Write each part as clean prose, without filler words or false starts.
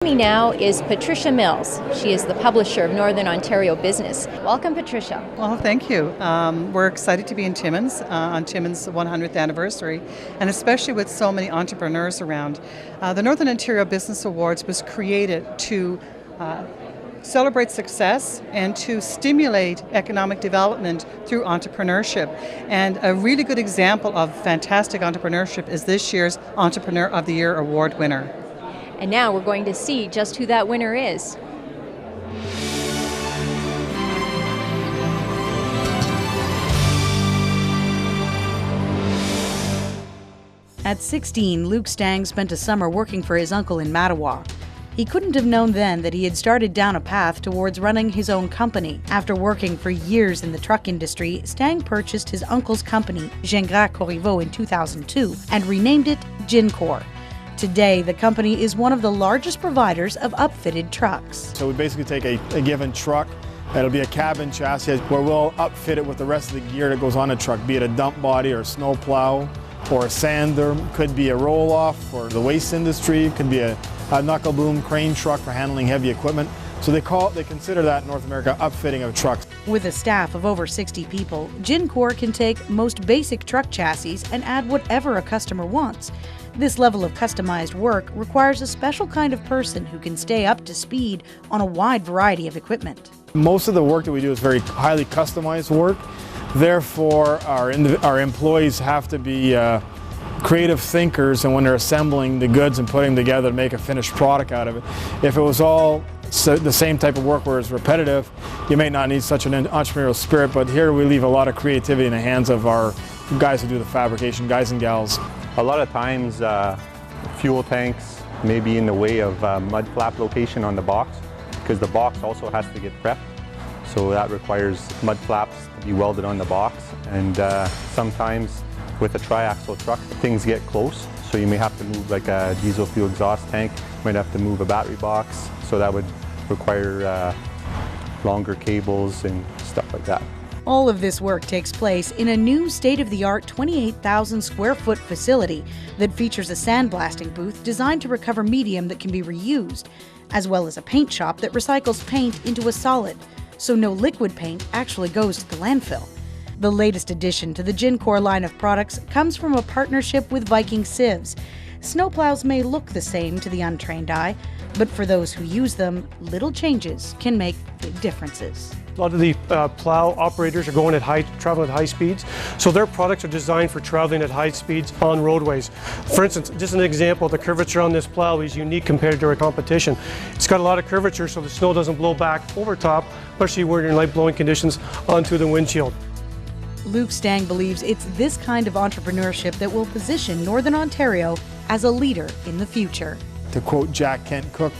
Me now is Patricia Mills. She is the publisher of Northern Ontario Business. Welcome, Patricia. Well, thank you. We're excited to be in Timmins on Timmins' 100th anniversary, and especially with so many entrepreneurs around. The Northern Ontario Business Awards was created to celebrate success and to stimulate economic development through entrepreneurship. And a really good example of fantastic entrepreneurship is this year's Entrepreneur of the Year award winner. And now we're going to see just who that winner is. At 16, Luc Stang spent a summer working for his uncle in Mattawa. He couldn't have known then that he had started down a path towards running his own company. After working for years in the truck industry, Stang purchased his uncle's company, Gin-Cor, in 2002 and renamed it Gin-Cor. Today, the company is one of the largest providers of upfitted trucks. So we basically take a given truck, that'll be a cabin chassis, where we'll upfit it with the rest of the gear that goes on a truck, be it a dump body or a snow plow or a sander, could be a roll-off for the waste industry, could be a knuckle boom crane truck for handling heavy equipment. So they consider that in North America upfitting of trucks. With a staff of over 60 people, Gin-Cor can take most basic truck chassis and add whatever a customer wants. This level of customized work requires a special kind of person who can stay up to speed on a wide variety of equipment. Most of the work that we do is very highly customized work. Therefore, our employees have to be creative thinkers, and when they're assembling the goods and putting them together to make a finished product out of it. If it was all the same type of work where it's repetitive, you may not need such an entrepreneurial spirit, but here we leave a lot of creativity in the hands of our guys who do the fabrication, guys and gals. A lot of times fuel tanks may be in the way of mud flap location on the box, because the box also has to get prepped. So that requires mud flaps to be welded on the box, and sometimes with a triaxle truck things get close, so you may have to move like a diesel fuel exhaust tank, might have to move a battery box, so that would require longer cables and stuff like that. All of this work takes place in a new state-of-the-art 28,000 square foot facility that features a sandblasting booth designed to recover medium that can be reused, as well as a paint shop that recycles paint into a solid, so no liquid paint actually goes to the landfill. The latest addition to the Gin-Cor line of products comes from a partnership with Viking Sieves. Snowplows may look the same to the untrained eye, but for those who use them, little changes can make big differences. A lot of the plow operators are traveling at high speeds, so their products are designed for traveling at high speeds on roadways. For instance, just an example, the curvature on this plow is unique compared to our competition. It's got a lot of curvature so the snow doesn't blow back over top, especially when you're in light blowing conditions, onto the windshield. Luc Stang believes it's this kind of entrepreneurship that will position Northern Ontario as a leader in the future. To quote Jack Kent Cook,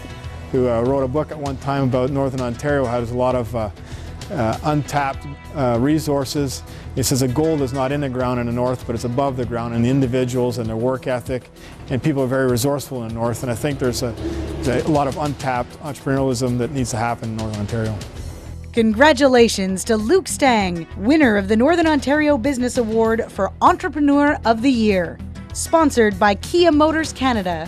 who wrote a book at one time about Northern Ontario, has a lot of untapped resources. He says that gold is not in the ground in the north, but it's above the ground in the individuals and their work ethic, and people are very resourceful in the north, and I think there's a lot of untapped entrepreneurialism that needs to happen in Northern Ontario. Congratulations to Luc Stang, winner of the Northern Ontario Business Award for Entrepreneur of the Year, sponsored by Kia Motors Canada.